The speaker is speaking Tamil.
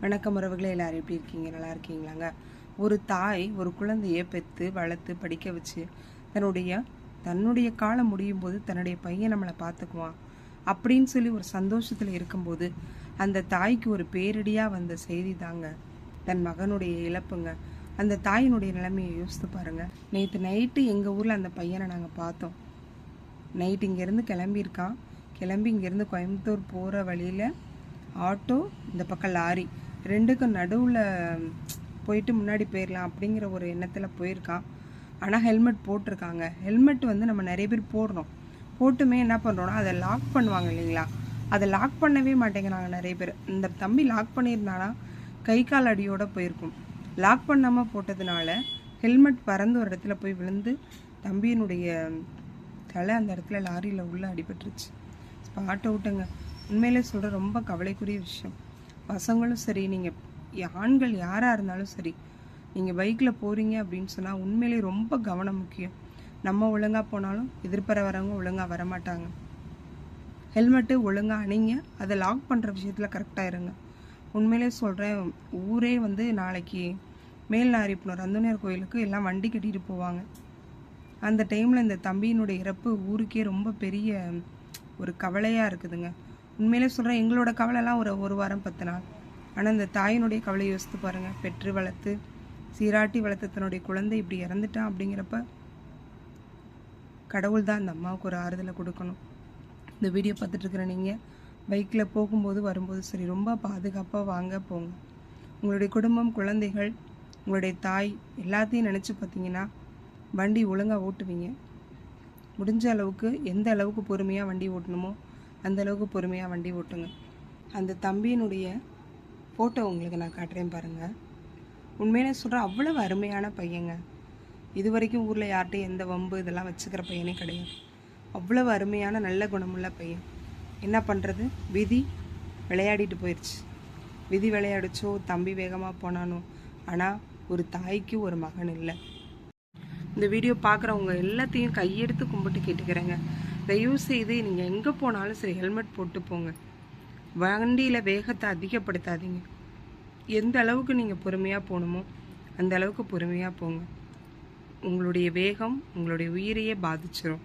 வணக்கம் உறவுகளே, எல்லாரும் எப்படி இருக்கீங்க? நல்லா இருக்கீங்களாங்க? ஒரு தாய் ஒரு குழந்தைய பெற்று வளர்த்து படிக்க வச்சு தன்னுடைய காலம் முடியும் போது தன்னுடைய பையன் நம்மளை பார்த்துக்குவான் அப்படின்னு சொல்லி ஒரு சந்தோஷத்தில் இருக்கும்போது அந்த தாய்க்கு ஒரு பேரிடியாக வந்த செய்தி தாங்க தன் மகனுடைய இழப்புங்க. அந்த தாயினுடைய நிலைமையை யோசித்து பாருங்க. நேற்று நைட்டு எங்கள் ஊரில் அந்த பையனை நாங்கள் பார்த்தோம். நைட்டு இங்கேருந்து கிளம்பியிருக்கான். கிளம்பி இங்கேருந்து கோயம்புத்தூர் போகிற வழியில் ஆட்டோ, இந்த பக்கம் லாரி, ரெண்டுக்கும் நடுவில் போயிட்டு முன்னாடி போயிடலாம் அப்படிங்கிற ஒரு எண்ணத்தில் போயிருக்கான். ஆனால் ஹெல்மெட் போட்டிருக்காங்க. ஹெல்மெட் நம்ம நிறைய பேர் போடுறோம். போட்டுமே என்ன பண்ணுறோன்னா அதை லாக் பண்ணுவாங்க இல்லைங்களா? அதை லாக் பண்ணவே மாட்டேங்கிறாங்க நிறைய பேர். இந்த தம்பி லாக் பண்ணியிருந்தானா கை கால் அடியோடு போயிருக்கும். லாக் பண்ணாமல் போட்டதுனால ஹெல்மெட் பறந்து ஒரு இடத்துல போய் விழுந்து தம்பியினுடைய தலை அந்த இடத்துல லாரியில் உள்ள அடிபட்டுருச்சு. ஸ்பாட் அவுட்டுங்க. உண்மையிலே சொல்கிற ரொம்ப கவலைக்குரிய விஷயம். பசங்களும் சரி, நீங்கள் ஆண்கள் யாராக இருந்தாலும் சரி, நீங்கள் பைக்கில் போகிறீங்க அப்படின்னு சொன்னால் உண்மையிலே ரொம்ப கவனம் முக்கியம். நம்ம ஒழுங்காக போனாலும் எதிர்பார வரவங்க ஒழுங்காக வரமாட்டாங்க. ஹெல்மெட்டு ஒழுங்காக அணிங்க. அதை லாக் பண்ணுற விஷயத்தில் கரெக்டாக இருங்க. உண்மையிலே சொல்கிறேன், ஊரே நாளைக்கு மேல்நாரிப்புணர் அந்தோனியார் கோயிலுக்கு எல்லாம் வண்டி கட்டிட்டு போவாங்க. அந்த டைமில் இந்த தம்பியினுடைய இறப்பு ஊருக்கே ரொம்ப பெரிய ஒரு கவலையாக இருக்குதுங்க. உண்மையிலே சொல்கிறேன், எங்களோட கவலைலாம் ஒரு வாரம் 10 நாள். ஆனால் இந்த தாயினுடைய கவலை யோசித்து பாருங்கள். பெற்று வளர்த்து சீராட்டி வளர்த்து தன்னுடைய குழந்தை இப்படி இறந்துட்டான் அப்படிங்கிறப்ப கடவுள் தான் அந்த அம்மாவுக்கு ஒரு ஆறுதலை கொடுக்கணும். இந்த வீடியோ பார்த்துட்ருக்குற நீங்கள் பைக்கில் போகும்போது வரும்போது சரி, ரொம்ப பாதுகாப்பாக வாங்க போங்க. உங்களுடைய குடும்பம், குழந்தைகள், உங்களுடைய தாய் எல்லாத்தையும் நினச்சி பார்த்தீங்கன்னா வண்டி ஒழுங்காக ஓட்டுவீங்க. முடிஞ்ச அளவுக்கு எந்த அளவுக்கு பொறுமையாக வண்டி ஓட்டணுமோ அந்த அளவுக்கு பொறுமையாக வண்டி ஓட்டுங்க. அந்த தம்பியினுடைய ஃபோட்டோ உங்களுக்கு நான் காட்டுறேன் பாருங்கள். உண்மையிலே சொல்கிறேன், அவ்வளவு அருமையான பையங்க. இது வரைக்கும் ஊரில் யார்கிட்டையும் எந்த வம்பு இதெல்லாம் வச்சுக்கிற பையனே கிடையாது. அவ்வளவு அருமையான நல்ல குணமுள்ள பையன். என்ன பண்ணுறது, விதி விளையாடிட்டு போயிடுச்சு. விதி விளையாடிச்சோ, தம்பி வேகமாக போனானோ, ஆனால் ஒரு தாய்க்கு ஒரு மகன் இல்லை. இந்த வீடியோ பார்க்குறவங்க எல்லாத்தையும் கையெடுத்து கும்பிட்டு கேட்டுக்கிறேங்க. தயவு செய்து நீங்கள் எங்கே போனாலும் சரி ஹெல்மெட் போட்டு போங்க. வண்டியில் வேகத்தை அதிகப்படுத்தாதீங்க. எந்த அளவுக்கு நீங்கள் பொறுமையாக போகணுமோ அந்த அளவுக்கு பொறுமையாக போங்க. உங்களுடைய வேகம் உங்களுடைய உயிரையே பாதிச்சிடும்.